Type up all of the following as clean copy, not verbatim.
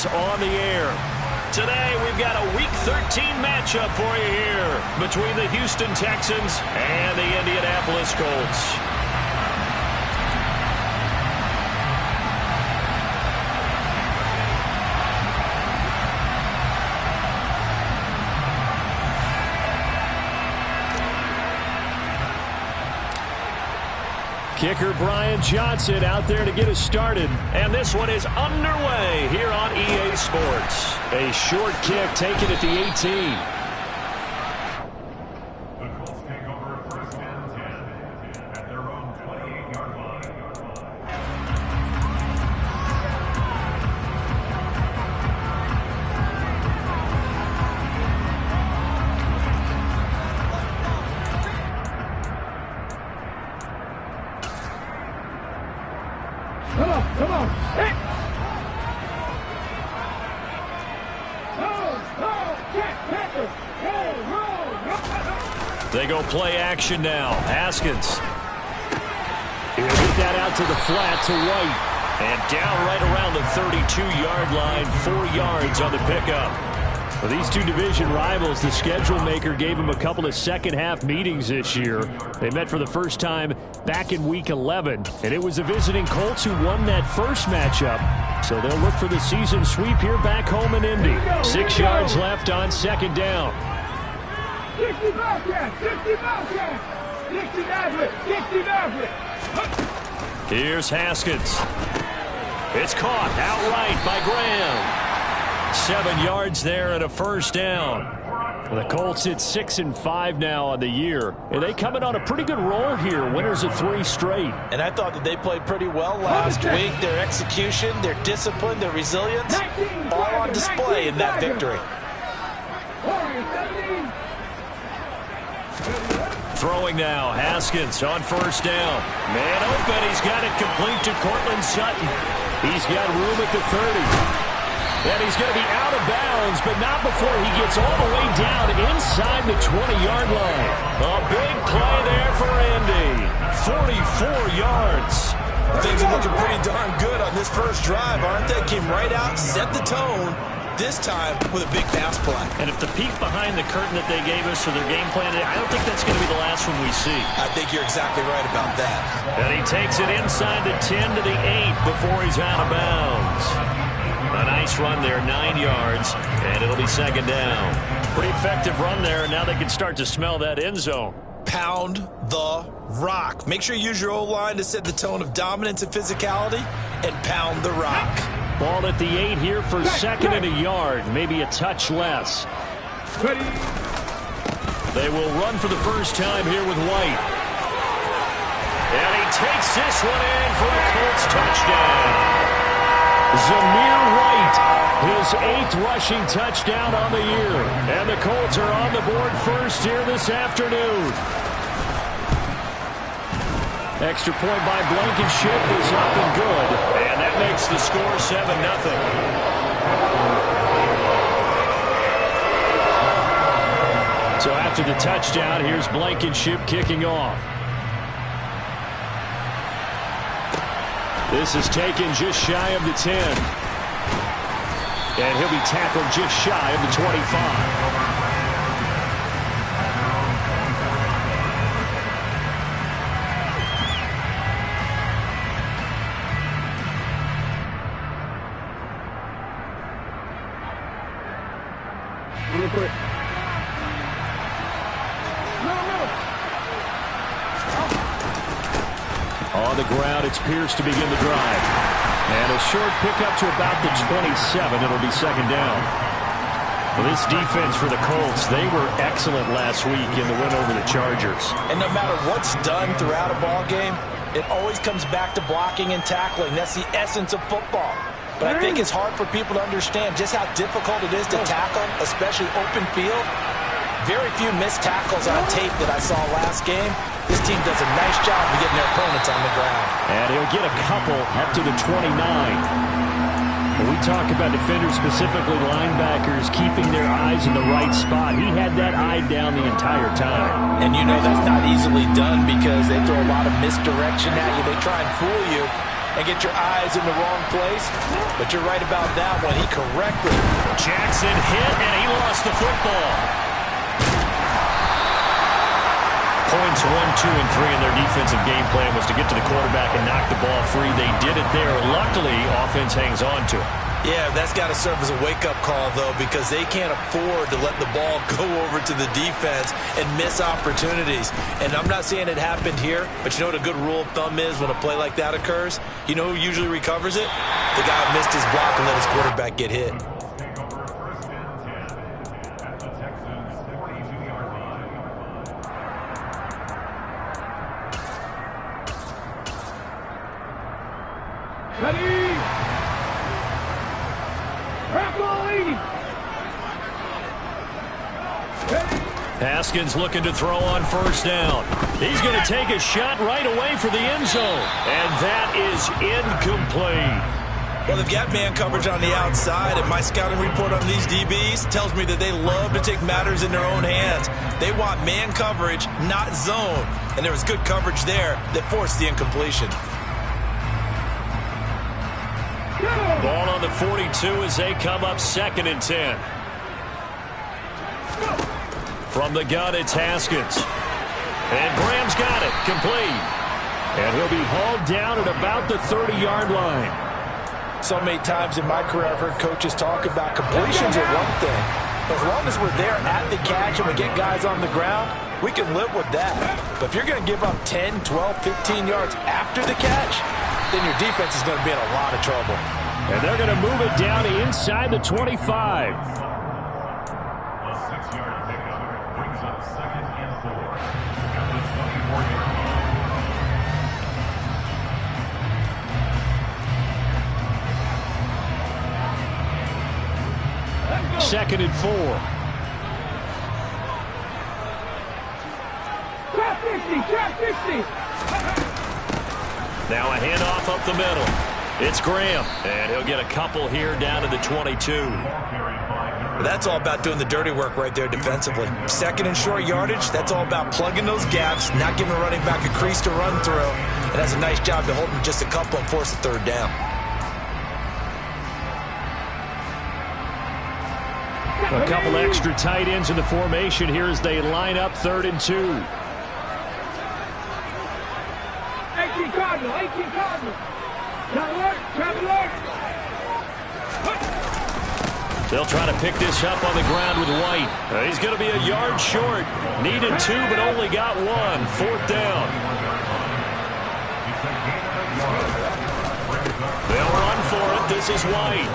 is on the air. Today, we've got a Week 13 matchup for you here between the Houston Texans and the Indianapolis Colts. Kicker Brian Johnson out there to get us started. And this one is underway here on EA Sports. A short kick taken at the 18. The Colts take over first and 10 at their own 28-yard line. Come on. Hey. They go play action now. Haskins. He'll get that out to the flat to White. And down right around the 32-yard line. 4 yards on the pickup. For these two division rivals, the schedule maker gave them a couple of second-half meetings this year. They met for the first time back in Week 11, and it was the visiting Colts who won that first matchup. So they'll look for the season sweep here back home in Indy. 6 yards left on second down. 60 Bobcats! 60 Bobcats! 60 Bobcats! Here's Haskins. It's caught outright by Graham. 7 yards there and a first down. The Colts hit 6-5 now on the year. And they coming on a pretty good roll here. Winners of 3 straight. And I thought that they played pretty well last week. Their execution, their discipline, their resilience, all on display in that victory. Throwing now, Haskins on first down. Man open, he's got it complete to Courtland Sutton. He's got room at the 30. And he's going to be out of bounds, but not before he gets all the way down inside the 20-yard line. A big play there for Indy. 44 yards. Things are looking pretty darn good on this first drive, aren't they? Came right out, set the tone, this time with a big pass play. And if the peek behind the curtain that they gave us for their game plan, I don't think that's going to be the last one we see. I think you're exactly right about that. And he takes it inside the 10 to the 8 before he's out of bounds. A nice run there, 9 yards, and it'll be second down. Pretty effective run there, and now they can start to smell that end zone. Pound the rock. Make sure you use your O-line to set the tone of dominance and physicality, and pound the rock. Ball at the 8 here for second and a yard, maybe a touch less. They will run for the first time here with White. And he takes this one in for the Colts touchdown. Zamir White, his 8th rushing touchdown on the year. And the Colts are on the board first here this afternoon. Extra point by Blankenship is up and good. And that makes the score 7-0. So after the touchdown, here's Blankenship kicking off. This is taken just shy of the 10. And he'll be tackled just shy of the 25. On the ground, it's Pierce to begin the drive. And a short pickup to about the 27. It'll be second down. Well, this defense for the Colts, they were excellent last week in the win over the Chargers. And no matter what's done throughout a ball game, it always comes back to blocking and tackling. That's the essence of football. But I think it's hard for people to understand just how difficult it is to tackle, especially open field. Very few missed tackles on tape that I saw last game. This team does a nice job of getting their opponents on the ground. And he'll get a couple up to the 29. When we talk about defenders, specifically linebackers, keeping their eyes in the right spot, he had that eye down the entire time. And you know that's not easily done because they throw a lot of misdirection at you. They try and fool you. and get your eyes in the wrong place. But you're right about that one. He correctly. Jackson hit, and he lost the football. Points 1, 2, and 3 in their defensive game plan was to get to the quarterback and knock the ball free. They did it there. Luckily, offense hangs on to it. Yeah, that's got to serve as a wake-up call, though, because they can't afford to let the ball go over to the defense and miss opportunities. And I'm not saying it happened here, but you know what a good rule of thumb is when a play like that occurs? You know who usually recovers it? The guy who missed his block and let his quarterback get hit. Take over 1st and 10 at the Texans' 42-yard line. Ready? Ready? Haskins looking to throw on 1st down. He's going to take a shot right away for the end zone. And that is incomplete. Well, they've got man coverage on the outside, and my scouting report on these DBs tells me that they love to take matters in their own hands. They want man coverage, not zone. And there was good coverage there that forced the incompletion. Ball on the 42 as they come up 2nd and 10. From the gun, it's Haskins. And Graham's got it, complete. And he'll be hauled down at about the 30-yard line. So many times in my career I've heard coaches talk about completions are one thing. But as long as we're there at the catch and we get guys on the ground, we can live with that. But if you're going to give up 10, 12, 15 yards after the catch, then your defense is going to be in a lot of trouble. And they're going to move it down inside the 25. A 6-yard pickup brings up 2nd and 4 at the 24-yard line. 2nd and 4. Trap 50, trap 50. Now a handoff up the middle. It's Graham, and he'll get a couple here down to the 22. That's all about doing the dirty work right there defensively. 2nd and short yardage, that's all about plugging those gaps, not giving a running back a crease to run through. And that's a nice job to hold him just a couple and force the 3rd down. A couple extra tight ends in the formation here as they line up 3rd and 2. 18 Cardinal, 18 Cardinal. Traveler. They'll try to pick this up on the ground with White. He's going to be a yard short. Needed 2, but only got 1. 4th down. They'll run for it. This is White.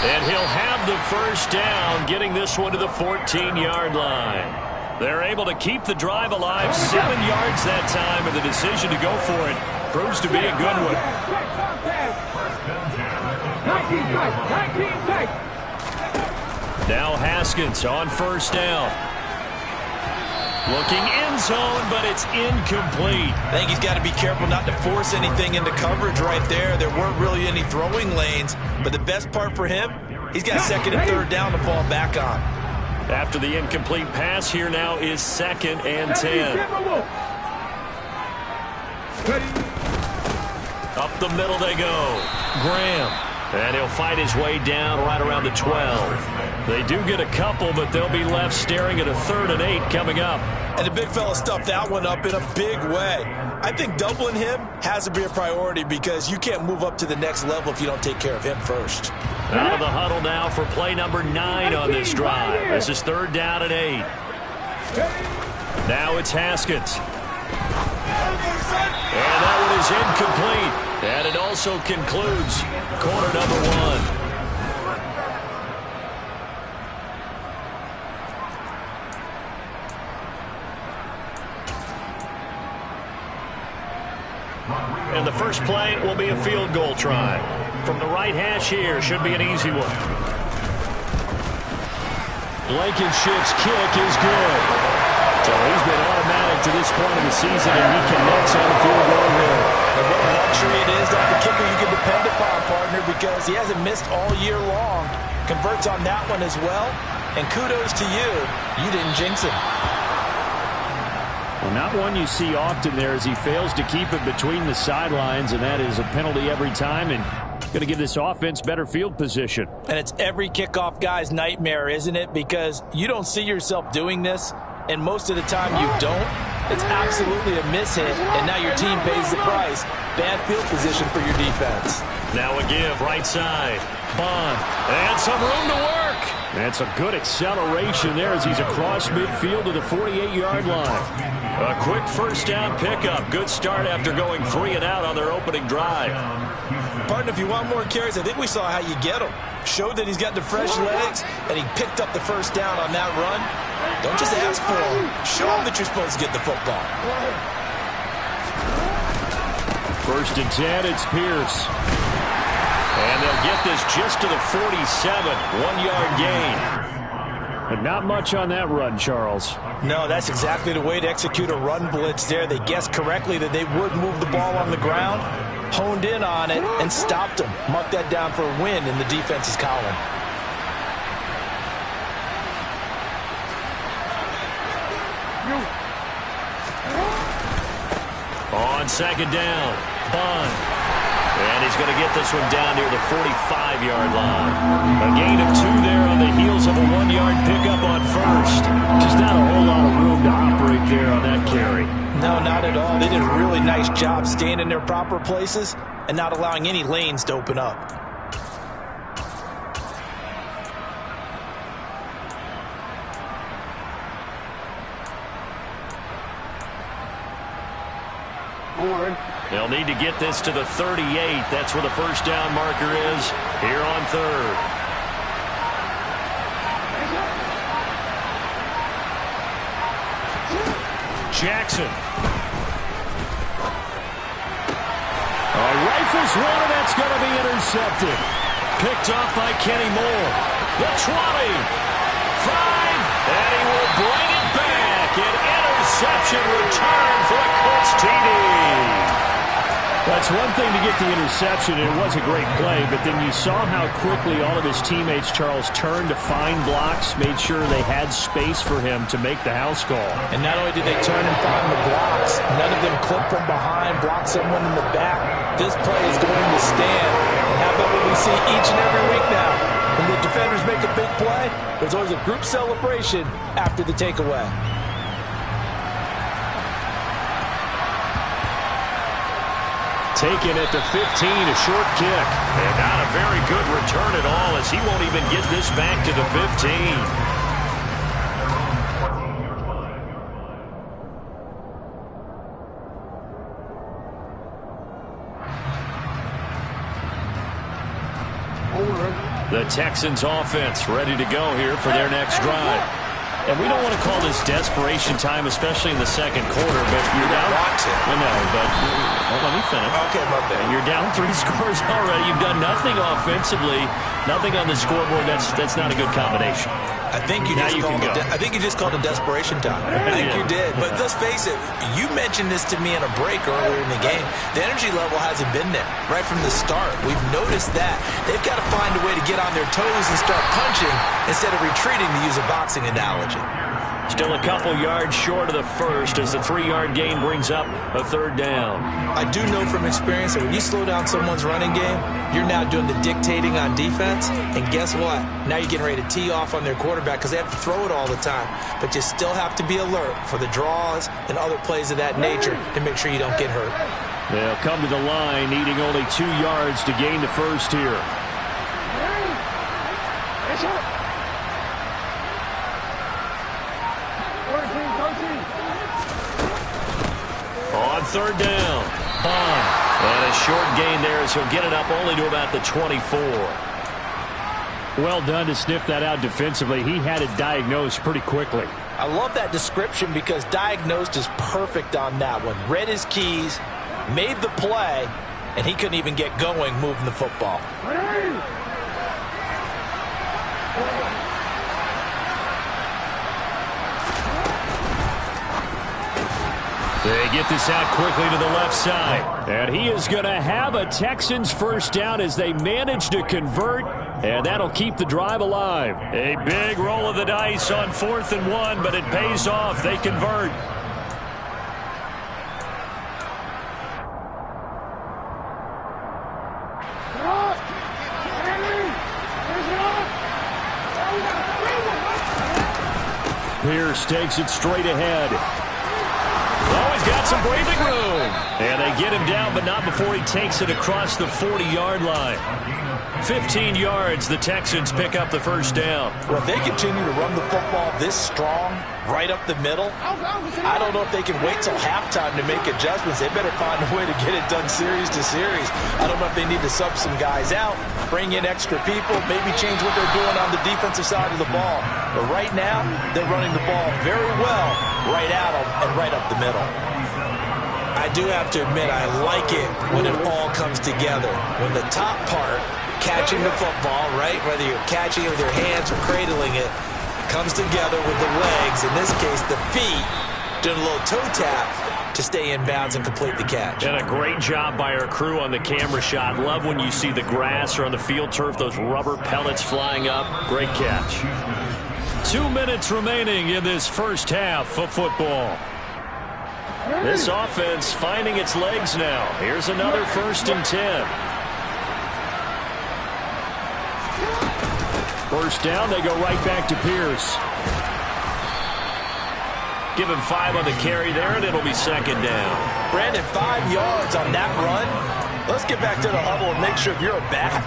And he'll have the 1st down, getting this one to the 14-yard line. They're able to keep the drive alive, 7 yards that time, and the decision to go for it proves to be a good one. 19 tight. Now Haskins on 1st down. Looking end zone, but it's incomplete. I think he's got to be careful not to force anything into coverage right there. There weren't really any throwing lanes, but the best part for him, he's got 2nd and 3rd down to fall back on. After the incomplete pass, here now is 2nd and 10. Up the middle they go. Graham. And he'll fight his way down right around the 12. They do get a couple, but they'll be left staring at a 3rd and 8 coming up. And the big fella stuffed that one up in a big way. I think doubling him has to be a priority because you can't move up to the next level if you don't take care of him first. Out of the huddle now for play number 9 on this drive. This is 3rd down and 8. Now it's Haskins. And that one is incomplete. And it also concludes quarter number 1. And the first play will be a field goal try. From the right hash here, should be an easy one. Blankenship's kick is good. So he's been automatic to this point of the season, and he connects on the field goal here. And what a luxury it is to have a kicker you can depend upon, partner, because he hasn't missed all year long. Converts on that one as well. And kudos to you. You didn't jinx him. Well, not one you see often there as he fails to keep it between the sidelines, and that is a penalty every time, and going to give this offense better field position. And it's every kickoff guy's nightmare, isn't it? Because you don't see yourself doing this, and most of the time you don't. It's absolutely a mishit, and now your team pays the price. Bad field position for your defense. Now a give, right side. Bond, and some room to work. That's a good acceleration there as he's across midfield to the 48-yard line. A quick first down pickup. Good start after going 3 and out on their opening drive. Partner, if you want more carries, I think we saw how you get him. Showed that he's got the fresh legs, and he picked up the first down on that run. Don't just ask for him. Show him that you're supposed to get the football. First and 10, it's Pierce. And they'll get this just to the 47, 1-yard gain. But not much on that run, Charles. No, that's exactly the way to execute a run blitz there. They guessed correctly that they would move the ball on the ground, honed in on it, and stopped them. Mark that down for a win in the defense's column. On second down, Bond. And he's going to get this one down near the 45-yard line. A gain of 2 there on the heels of a 1-yard pickup on first. Just not a whole lot of room to operate there on that carry. No, not at all. They did a really nice job staying in their proper places and not allowing any lanes to open up. They'll need to get this to the 38. That's where the first down marker is here on third. Jackson. Rifles one, and that's going to be intercepted. Picked off by Kenny Moore. The 20. 5. And he will bring it back. An interception return for a Colts TD. That's one thing to get the interception, and it was a great play, but then you saw how quickly all of his teammates, Charles, turned to find blocks, made sure they had space for him to make the house call. And not only did they turn and find the blocks, none of them clipped from behind, blocked someone in the back. This play is going to stand. And how about what we see each and every week now? When the defenders make a big play, there's always a group celebration after the takeaway. Taken at the 15, a short kick. And not a very good return at all, as he won't even get this back to the 15. The Texans offense ready to go here for their next drive. And we don't want to call this desperation time, especially in the second quarter, but you're down. Well, no, but let me finish. Okay, my bad. You're down 3 scores already. You've done nothing offensively, nothing on the scoreboard. That's not a good combination. I think you just called it desperation time. I think you did. But let's face it, you mentioned this to me in a break earlier in the game. The energy level hasn't been there right from the start. We've noticed that. They've got to find a way to get on their toes and start punching instead of retreating, to use a boxing analogy. Still a couple yards short of the first as the 3-yard gain brings up a third down. I do know from experience that when you slow down someone's running game, you're now doing the dictating on defense. And guess what? Now you're getting ready to tee off on their quarterback because they have to throw it all the time. But you still have to be alert for the draws and other plays of that nature to make sure you don't get hurt. They'll come to the line needing only 2 yards to gain the first here. On third down, Bond. And a short gain there as he'll get it up only to about the 24. Well done to sniff that out defensively. He had it diagnosed pretty quickly. I love that description because diagnosed is perfect on that one. Read his keys, made the play, and he couldn't even get going moving the football. They get this out quickly to the left side. And he is going to have a Texans first down as they manage to convert. And that'll keep the drive alive. A big roll of the dice on 4th and 1, but it pays off. They convert. Pierce takes it straight ahead. Oh, he's got some breathing room. And they get him down, but not before he takes it across the 40-yard line. 15 yards, the Texans pick up the first down. Well, if they continue to run the football this strong, right up the middle, I don't know if they can wait till halftime to make adjustments. They better find a way to get it done series to series. I don't know if they need to sub some guys out, bring in extra people, maybe change what they're doing on the defensive side of the ball. But right now, they're running the ball very well right at them and right up the middle. I do have to admit, I like it when it all comes together. When the top part, catching the football, right, whether you're catching it with your hands or cradling it, comes together with the legs, in this case the feet, doing a little toe tap to stay in bounds and complete the catch. And a great job by our crew on the camera shot. Love when you see the grass or on the field turf, those rubber pellets flying up. Great catch. 2 minutes remaining in this first half of football. This offense finding its legs now. Here's another 1st and 10. First down, they go right back to Pierce. Give him 5 on the carry there, and it'll be 2nd down. Brandon, 5 yards on that run. Let's get back to the huddle and make sure if you're a back,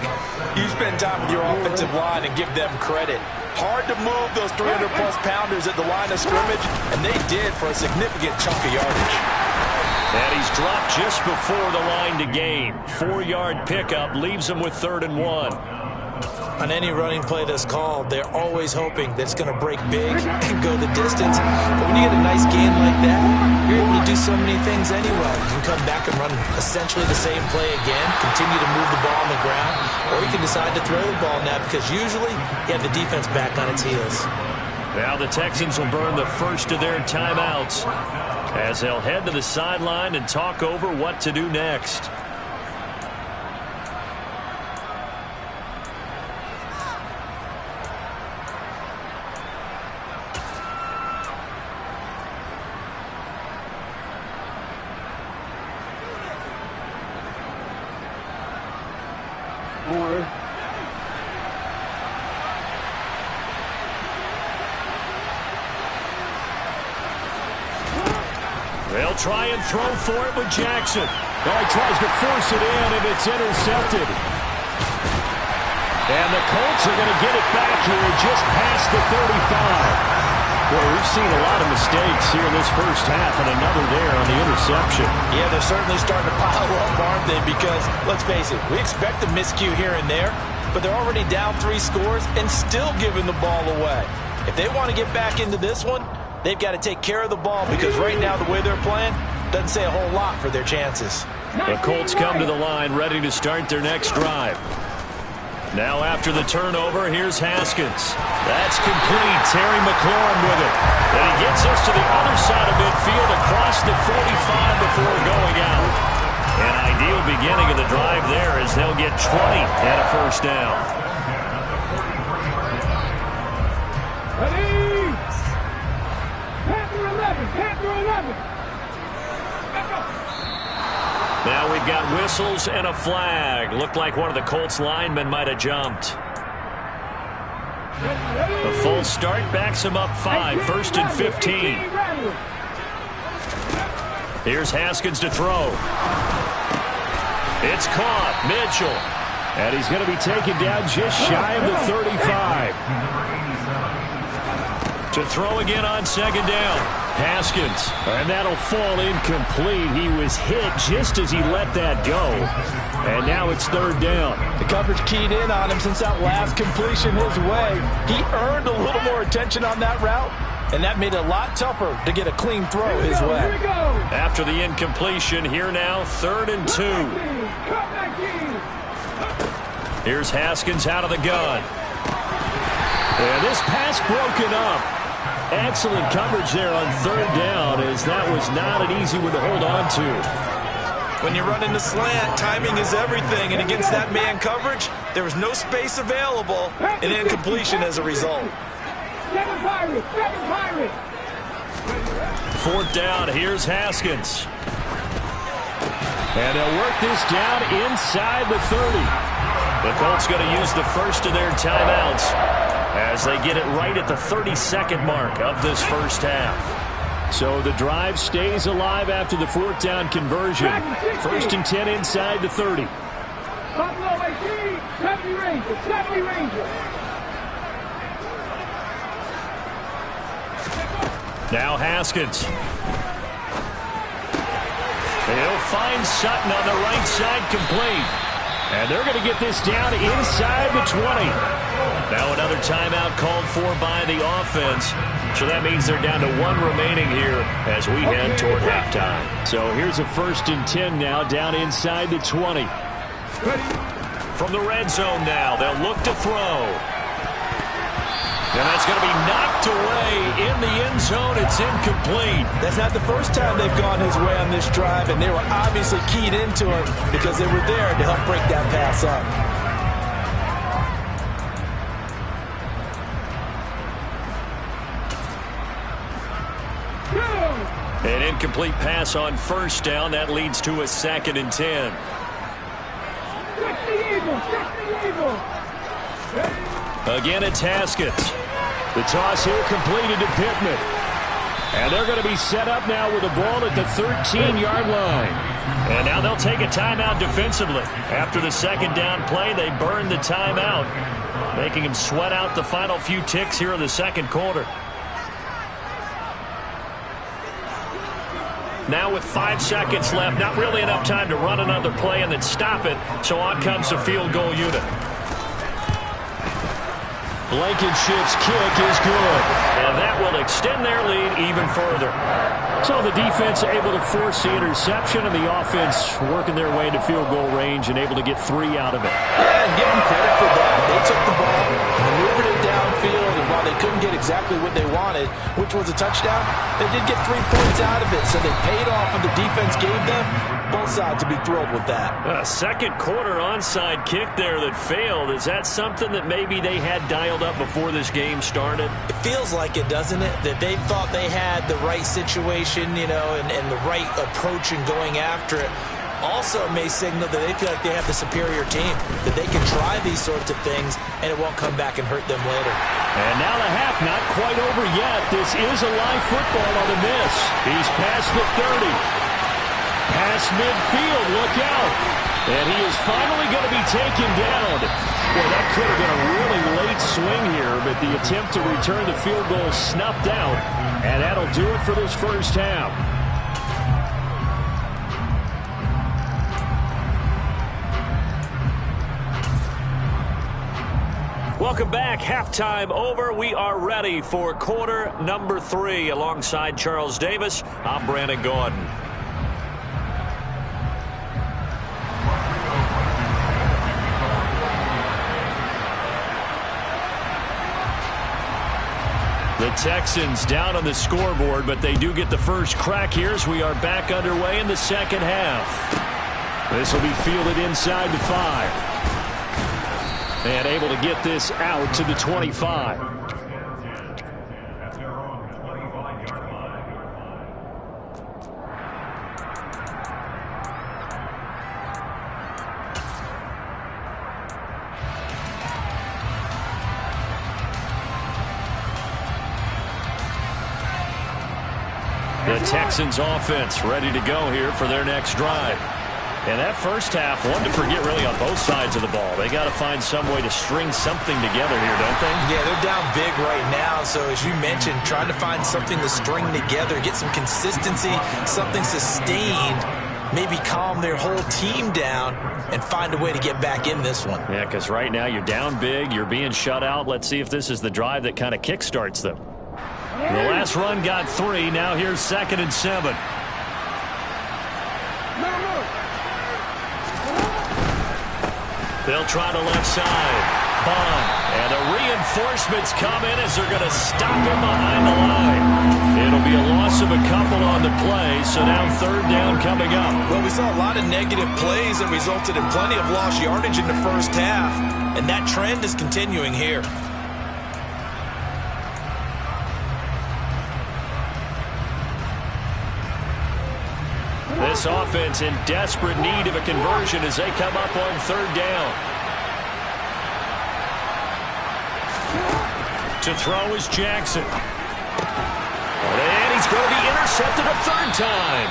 you spend time with your offensive line and give them credit. Hard to move those 300-plus pounders at the line of scrimmage, and they did for a significant chunk of yardage. And he's dropped just before the line to gain. 4-yard pickup leaves him with 3rd and 1. On any running play that's called, they're always hoping that it's going to break big and go the distance. But when you get a nice gain like that, you're able to do so many things anyway. You can come back and run essentially the same play again, continue to move the ball on the ground, or you can decide to throw the ball now because usually you have the defense back on its heels. Now the Texans will burn the first of their timeouts as they'll head to the sideline and talk over what to do next. They'll try and throw for it with Jackson. Oh, he tries to force it in, and it's intercepted. And the Colts are going to get it back here just past the 35. Boy, we've seen a lot of mistakes here in this first half, and another there on the interception. Yeah, they're certainly starting to pile up, aren't they? Because, let's face it, we expect a miscue here and there, but they're already down 3 scores and still giving the ball away. If they want to get back into this one, they've got to take care of the ball because right now the way they're playing doesn't say a whole lot for their chances. The Colts come to the line ready to start their next drive. Now after the turnover, here's Haskins. That's complete. Terry McLaurin with it. And he gets us to the other side of midfield across the 45 before going out. An ideal beginning of the drive there as they'll get 20 and a first down. Ready? Panther 11, Panther 11. Now we've got whistles and a flag. Looked like one of the Colts linemen might have jumped. The full start backs him up 5, 1st and 15. Here's Haskins to throw. It's caught. Mitchell. And he's going to be taken down just shy of the 35. To throw again on 2nd down. Haskins. And that'll fall incomplete. He was hit just as he let that go. And now it's 3rd down. The coverage keyed in on him since that last completion his way. He earned a little more attention on that route, and that made it a lot tougher to get a clean throw his way. After the incompletion, here now, 3rd and 2. Here's Haskins out of the gun. And this pass broken up. Excellent coverage there on 3rd down, as that was not an easy one to hold on to. When you're running the slant, timing is everything, and against that man coverage, there was no space available, and incompletion as a result. 7 Pirates, 7 Pirates. 4th down, here's Haskins. And they'll work this down inside the 30. The Colts going to use the first of their timeouts. as they get it right at the 32nd mark of this first half. So the drive stays alive after the fourth down conversion. 1st and 10 inside the 30. Buffalo by 3, 70 Rangers, 70 Rangers. Now Haskins. He'll find Sutton on the right side, complete. And they're going to get this down inside the 20. Now another timeout called for by the offense. So that means they're down to 1 remaining here as we head toward halftime. So here's a 1st and 10 now, down inside the 20. From the red zone now, they'll look to throw. And that's going to be knocked away in the end zone. It's incomplete. That's not the first time they've gone his way on this drive, and they were obviously keyed into it because they were there to help break that pass up. An incomplete pass on 1st down. That leads to a 2nd and 10. Again, it's Haskins. The toss here completed to Pittman. And they're going to be set up now with the ball at the 13-yard line. And now they'll take a timeout defensively. After the 2nd down play, they burn the timeout, making them sweat out the final few ticks here in the 2nd quarter. Now with 5 seconds left, not really enough time to run another play and then stop it. So on comes the field goal unit. Blankenship's kick is good, and that will extend their lead even further. So the defense able to force the interception, and the offense working their way into field goal range and able to get 3 out of it. Yeah, and give them credit for that. They took the ball, maneuvered it downfield, and while they couldn't get exactly what they wanted, which was a touchdown, they did get 3 points out of it, so they paid off what the defense gave them. Both sides to be thrilled with that. A 2nd quarter onside kick there that failed. Is that something that maybe they had dialed up before this game started? It feels like it, doesn't it? That they thought they had the right situation, you know, and the right approach in going after it. Also, it may signal that they feel like they have the superior team, that they can try these sorts of things, and it won't come back and hurt them later. And now the half not quite over yet. This is a live football on the miss. He's past the 30. Past midfield, look out. And he is finally going to be taken down. Well, that could have been a really late swing here, but the attempt to return the field goal snuffed out. And that'll do it for this first half. Welcome back. Halftime over. We are ready for quarter number 3. Alongside Charles Davis, I'm Brandon Gordon. The Texans down on the scoreboard, but they do get the first crack here as we are back underway in the 2nd half. This will be fielded inside the 5. And able to get this out to the 25. At their own 25-yard line. The Texans offense ready to go here for their next drive. And that first half, one to forget really on both sides of the ball. They got to find some way to string something together here, don't they? Yeah, they're down big right now. So as you mentioned, trying to find something to string together, get some consistency, something sustained, maybe calm their whole team down and find a way to get back in this one. Yeah, because right now you're down big, you're being shut out. Let's see if this is the drive that kind of kickstarts them. The last run got 3. Now here's 2nd and 7. They'll try to left side. Bond. And the reinforcements come in as they're going to stop him behind the line. It'll be a loss of a couple on the play, so now 3rd down coming up. Well, we saw a lot of negative plays that resulted in plenty of lost yardage in the first half, and that trend is continuing here. This offense in desperate need of a conversion as they come up on 3rd down. To throw is Jackson. And he's going to be intercepted a third time.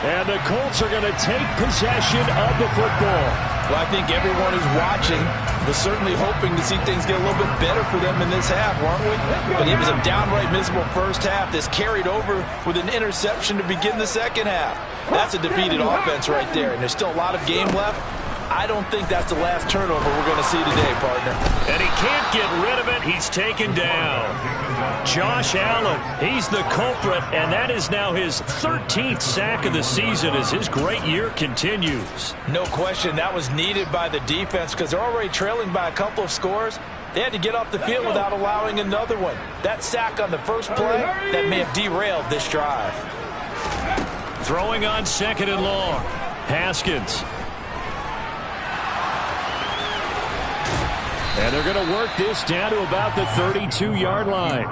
And the Colts are going to take possession of the football. Well, I think everyone who's watching was certainly hoping to see things get a little bit better for them in this half, weren't we? But it was a downright miserable first half. This carried over with an interception to begin the second half. That's a defeated offense right there, and there's still a lot of game left. I don't think that's the last turnover we're going to see today, partner. And he can't get rid of it. He's taken down. Josh Allen, he's the culprit, and that is now his 13th sack of the season as his great year continues. No question, that was needed by the defense because they're already trailing by a couple of scores. They had to get off the field without allowing another one. That sack on the first play, that may have derailed this drive. Throwing on 2nd and long. Haskins. And they're going to work this down to about the 32-yard line.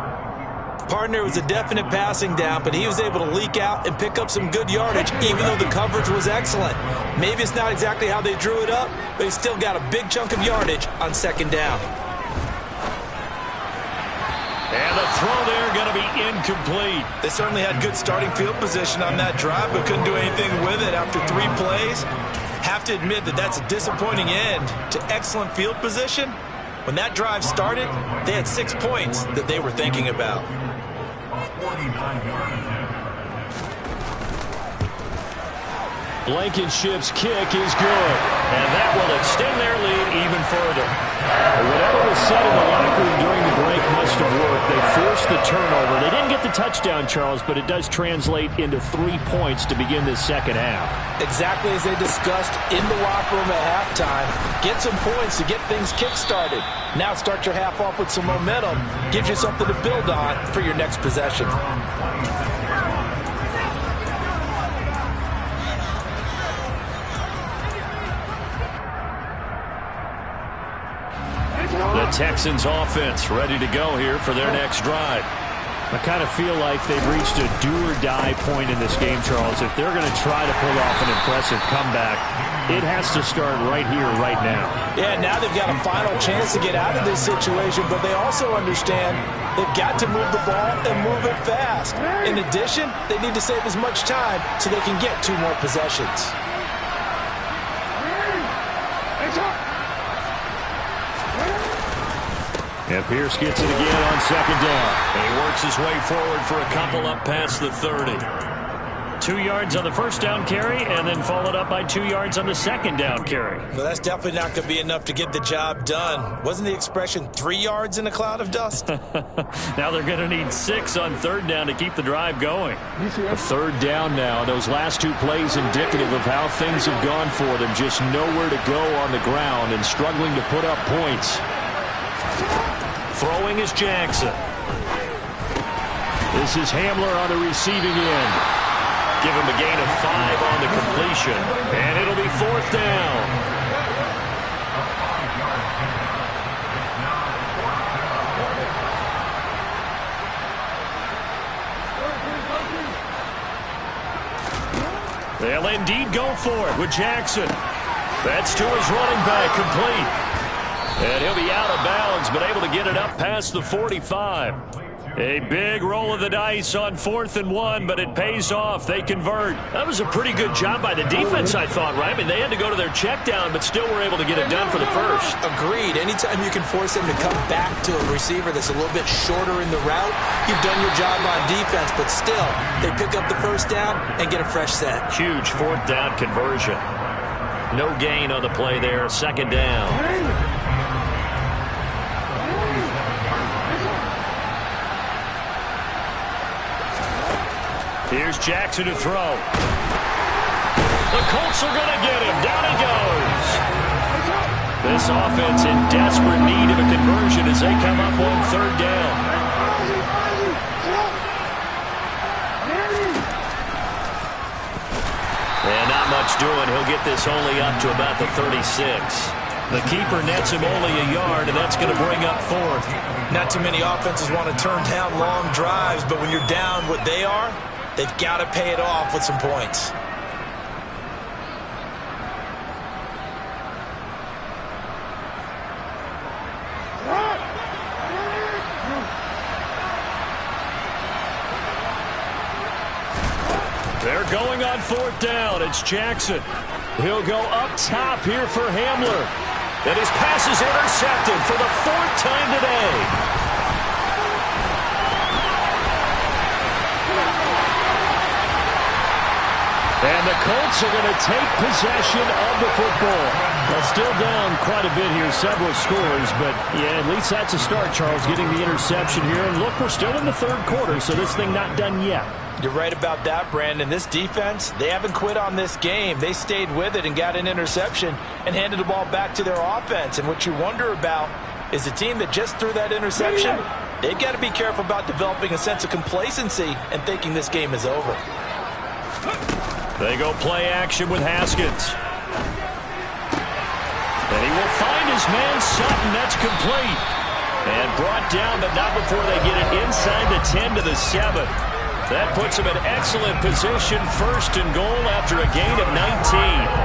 Partner, was a definite passing down, but he was able to leak out and pick up some good yardage, even though the coverage was excellent. Maybe it's not exactly how they drew it up, but he still got a big chunk of yardage on 2nd down. And the throw there going to be incomplete. They certainly had good starting field position on that drive, but couldn't do anything with it after 3 plays. Have to admit that that's a disappointing end to excellent field position. When that drive started, they had 6 points that they were thinking about. Blankenship's kick is good, and that will extend their lead even further. Whatever was said in the locker room during the break must have worked. They forced the turnover. They didn't get the touchdown, Charles, but it does translate into 3 points to begin this second half. Exactly as they discussed in the locker room at halftime. Get some points to get things kick-started. Now start your half off with some momentum. Gives you something to build on for your next possession. The Texans offense ready to go here for their next drive. I kind of feel like they've reached a do-or-die point in this game, Charles. If they're going to try to pull off an impressive comeback, it has to start right here, right now. Yeah, now they've got a final chance to get out of this situation, but they also understand they've got to move the ball and move it fast. In addition, they need to save as much time so they can get 2 more possessions. And Pierce gets it again on 2nd down. And he works his way forward for a couple up past the 30. 2 yards on the first down carry, and then followed up by 2 yards on the 2nd down carry. Well, that's definitely not going to be enough to get the job done. Wasn't the expression 3 yards in a cloud of dust? Now they're going to need 6 on 3rd down to keep the drive going. A 3rd down now. Those last 2 plays indicative of how things have gone for them. Just nowhere to go on the ground and struggling to put up points. Throwing is Jackson. This is Hamler on the receiving end. Give him a gain of 5 on the completion. And it'll be 4th down. They'll indeed go for it with Jackson. That's to his running back, complete. And he'll be out of bounds, but able to get it up past the 45. A big roll of the dice on 4th and 1, but it pays off. They convert. That was a pretty good job by the defense, I thought, right? I mean, they had to go to their check down, but still were able to get it done for the first. Agreed. Anytime you can force them to come back to a receiver that's a little bit shorter in the route, you've done your job on defense, but still, they pick up the first down and get a fresh set. Huge 4th down conversion. No gain on the play there. 2nd down. Here's Jackson to throw. The Colts are going to get him. Down he goes. This offense in desperate need of a conversion as they come up on 3rd down. And not much doing. He'll get this only up to about the 36. The keeper nets him only a yard, and that's going to bring up 4th. Not too many offenses want to turn down long drives, but when you're down what they are, they've got to pay it off with some points. going on 4th down. It's Jackson. He'll go up top here for Hamler. And his pass is intercepted for the 4th time today. And the Colts are going to take possession of the football. Well, still down quite a bit here, several scores, but yeah, at least that's a start, Charles, getting the interception here. And look, we're still in the 3rd quarter, so this thing not done yet. You're right about that, Brandon. This defense, they haven't quit on this game. They stayed with it and got an interception and handed the ball back to their offense. And what you wonder about is the team that just threw that interception, they've got to be careful about developing a sense of complacency and thinking this game is over. They go play action with Haskins. And he will find his man Sutton. That's complete. And brought down, but not before they get it inside the 10 to the 7. That puts him in excellent position, 1st and goal after a gain of 19.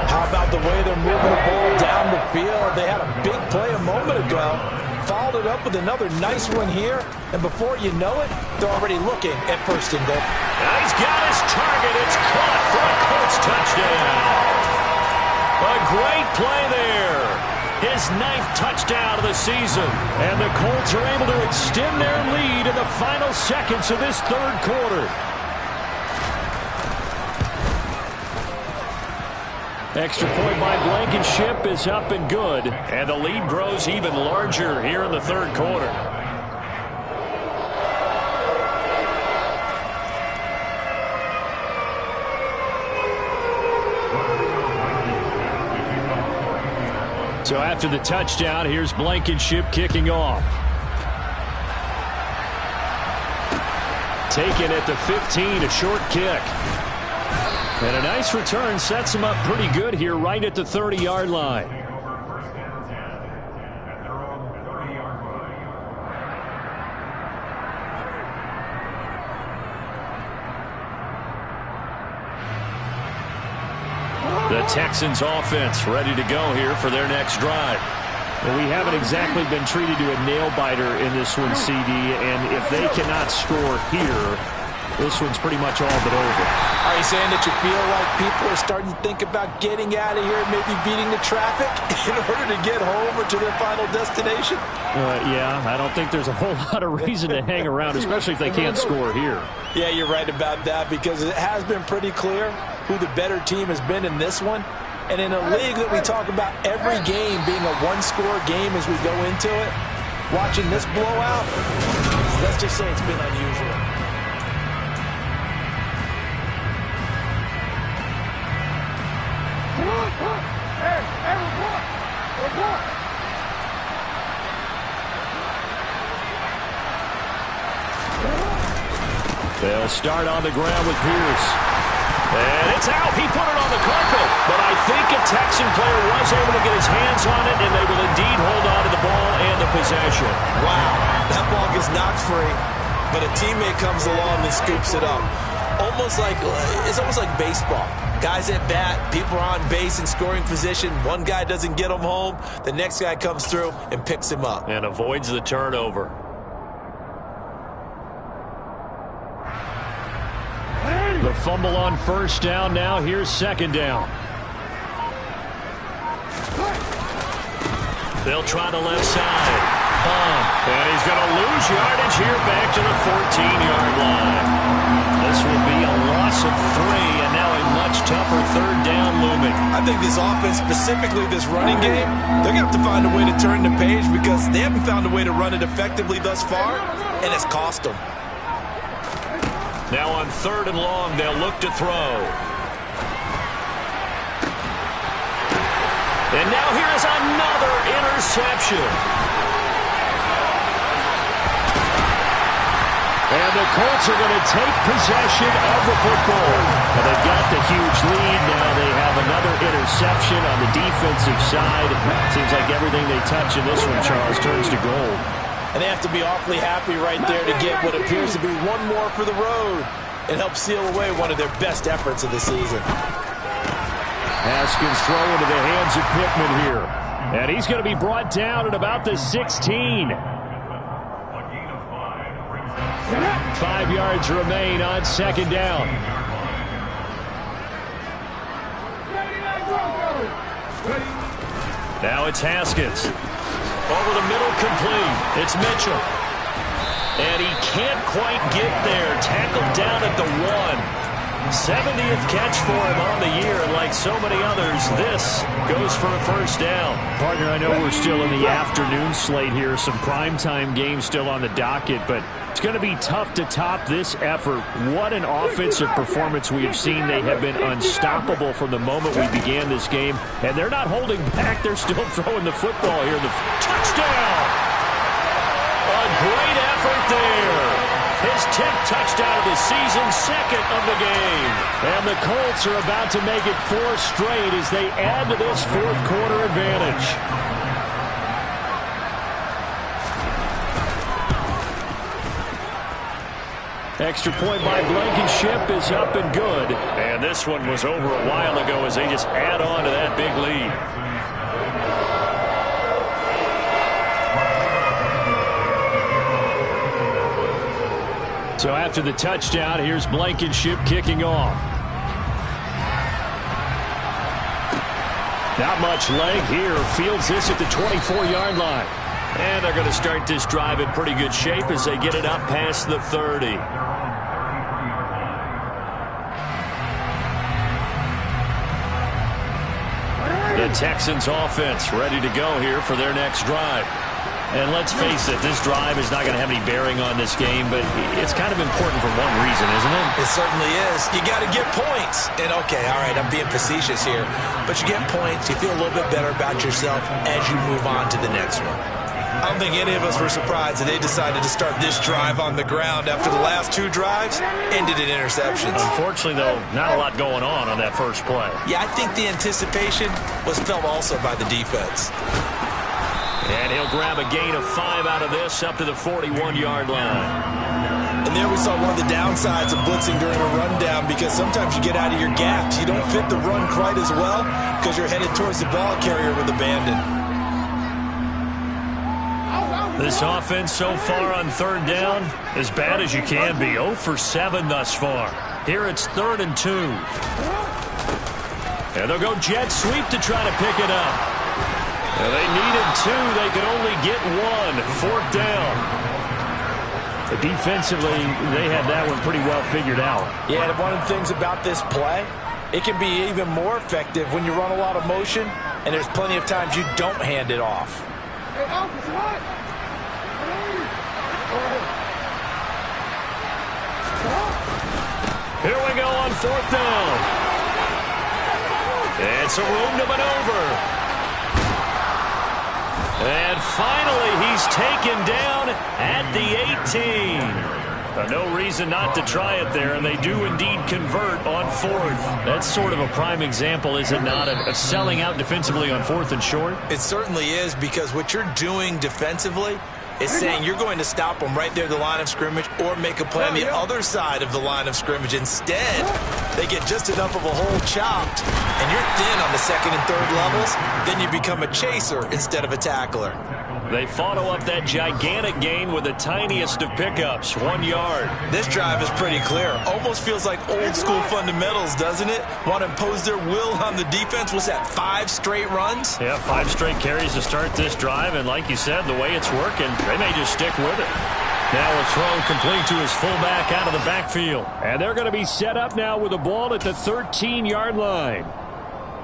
How about the way they're moving the ball down the field? They had a big play a moment ago. Followed it up with another nice one here. And before you know it, they're already looking at 1st and goal. Now he's got his target. It's caught for a Colts touchdown. A great play there. His 9th touchdown of the season. And the Colts are able to extend their lead in the final seconds of this 3rd quarter. Extra point by Blankenship is up and good. And the lead grows even larger here in the 3rd quarter. So after the touchdown, here's Blankenship kicking off. Taken at the 15, a short kick. And a nice return sets him up pretty good here right at the 30-yard line. The Texans offense ready to go here for their next drive. Well, we haven't exactly been treated to a nail-biter in this one, CD, and if they cannot score here, this one's pretty much all but over. Are you saying that you feel like people are starting to think about getting out of here and maybe beating the traffic in order to get home or to their final destination? Yeah, I don't think there's a whole lot of reason to hang around, especially if they can't score here. Yeah, you're right about that because it has been pretty clear who the better team has been in this one. And in a league that we talk about every game being a one-score game as we go into it, watching this blowout, let's just say it's been unusual. They'll start on the ground with Pierce. And it's out. He put it on the carpet. But I think a Texan player was able to get his hands on it, and they will indeed hold on to the ball and the possession. Wow. That ball gets knocked free, but a teammate comes along and scoops it up. It's almost like baseball. Guys at bat, people are on base in scoring position. One guy doesn't get him home. The next guy comes through and picks him up. And avoids the turnover. The fumble on 1st down. Now here's 2nd down. They'll try the left side. And he's going to lose yardage here back to the 14-yard line. This will be a loss of 3, and now a much tougher 3rd down looming. I think this offense, specifically this running game, they're going to have to find a way to turn the page because they haven't found a way to run it effectively thus far, and it's cost them. Now on 3rd and long, they'll look to throw. And now here is another interception. And the Colts are going to take possession of the football. And they've got the huge lead. Now they have another interception on the defensive side. Seems like everything they touch in this one, Charles, turns to gold. And they have to be awfully happy right there to get what appears to be one more for the road and help seal away one of their best efforts of the season. Haskins throw into the hands of Pittman here. And he's going to be brought down at about the 16. 5 yards remain on 2nd down. Now it's Haskins. Over the middle, complete. It's Mitchell. And he can't quite get there. Tackled down at the 1. 70th catch for him on the year, and like so many others, this goes for a first down. Partner, I know we're still in the afternoon slate here, some primetime games still on the docket, but it's going to be tough to top this effort. What an offensive performance we have seen. They have been unstoppable from the moment we began this game, and they're not holding back. They're still throwing the football here. Touchdown! A great effort there. His 10th touchdown of the season, second of the game. And the Colts are about to make it 4 straight as they add to this fourth quarter advantage. Extra point by Blankenship is up and good. And this one was over a while ago as they just add on to that big lead. So after the touchdown, here's Blankenship kicking off. Not much leg here. Fields this at the 24-yard line. And they're going to start this drive in pretty good shape as they get it up past the 30. The Texans offense ready to go here for their next drive. And let's face it, this drive is not going to have any bearing on this game, but it's kind of important for one reason, isn't it? It certainly is. You got to get points. And, okay, all right, I'm being facetious here. But you get points, you feel a little bit better about yourself as you move on to the next one. I don't think any of us were surprised that they decided to start this drive on the ground after the last 2 drives ended in interceptions. Unfortunately, though, not a lot going on that first play. Yeah, I think the anticipation was felt also by the defense. And he'll grab a gain of 5 out of this up to the 41-yard line. And there we saw one of the downsides of blitzing during a rundown, because sometimes you get out of your gaps. You don't fit the run quite as well because you're headed towards the ball carrier with abandon. This offense so far on third down, as bad as you can be. 0 for 7 thus far. Here it's 3rd and 2. And they'll go jet sweep to try to pick it up. And they needed 2. They could only get 1. 4th down. Defensively, they had that one pretty well figured out. Yeah, and one of the things about this play, it can be even more effective when you run a lot of motion, and there's plenty of times you don't hand it off. Here we go on 4th down. It's a room to maneuver. And finally, he's taken down at the 18. No reason not to try it there, and they do indeed convert on 4th. That's sort of a prime example, is it not, of selling out defensively on 4th and short? It certainly is, because what you're doing defensively is saying you're going to stop them right there at the line of scrimmage or make a play on the other side of the line of scrimmage. Instead, they get just enough of a hole chopped, and you're thin on the 2nd and 3rd levels. Then you become a chaser instead of a tackler. They follow up that gigantic gain with the tiniest of pickups, 1 yard. This drive is pretty clear. Almost feels like old school fundamentals, doesn't it? Want to impose their will on the defense. Was that 5 straight runs? Yeah, 5 straight carries to start this drive, and like you said, the way it's working, they may just stick with it. Now a throw complete to his fullback out of the backfield. And they're going to be set up now with the ball at the 13-yard line.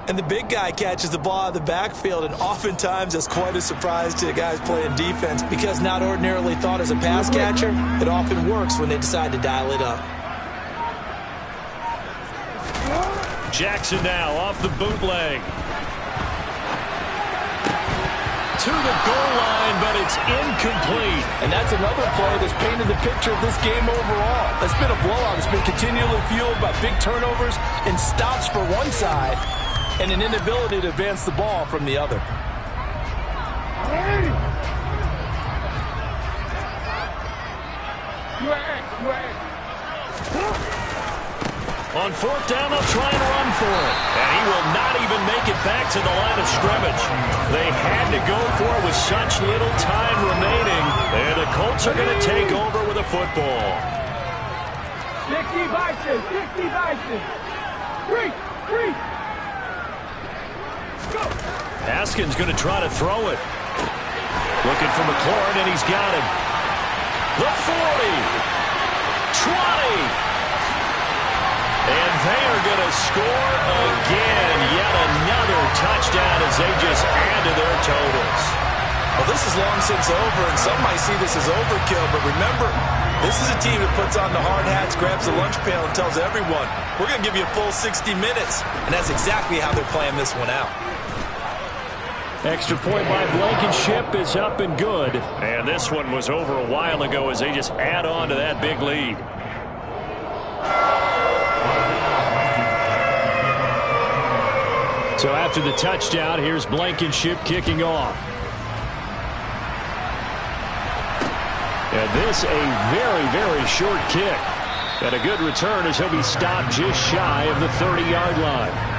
And the big guy catches the ball out of the backfield, and oftentimes that's quite a surprise to the guys playing defense, because not ordinarily thought as a pass catcher, it often works when they decide to dial it up. Jackson now off the bootleg. To the goal line, but it's incomplete. And that's another play that's painted the picture of this game overall. It's been a blowout. It's been continually fueled by big turnovers and stops for one side, and an inability to advance the ball from the other. On 4th down, they'll try and run for it. And he will not even make it back to the line of scrimmage. They had to go for it with such little time remaining. And the Colts are going to take over with a football. 60 Bison, 60 Bison. 3, 3. Go. Haskins going to try to throw it. Looking for McLaurin, and he's got him. The 40. 20. And they are going to score again. Yet another touchdown as they just add to their totals. Well, this is long since over, and some might see this as overkill. But remember, this is a team that puts on the hard hats, grabs the lunch pail, and tells everyone, we're going to give you a full 60 minutes. And that's exactly how they're playing this one out. Extra point by Blankenship is up and good. And this one was over a while ago as they just add on to that big lead. So after the touchdown, here's Blankenship kicking off. And this a very, very short kick. And a good return as he'll be stopped just shy of the 30-yard line.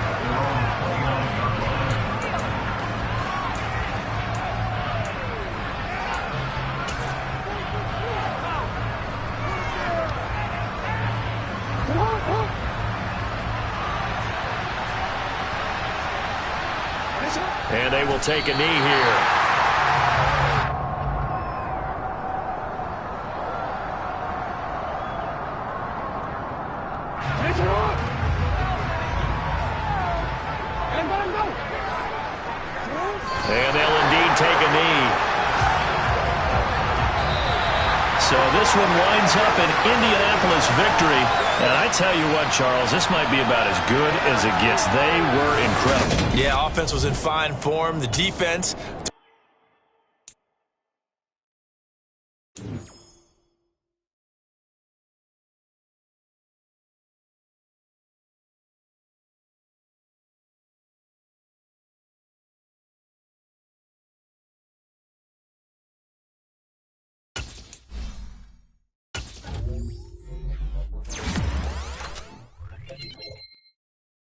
And they will take a knee here. And they'll indeed take a knee. So this one winds up an Indianapolis victory. And I tell you what, Charles, this might be about as good as it gets. They were incredible. Yeah, offense was in fine form. The defense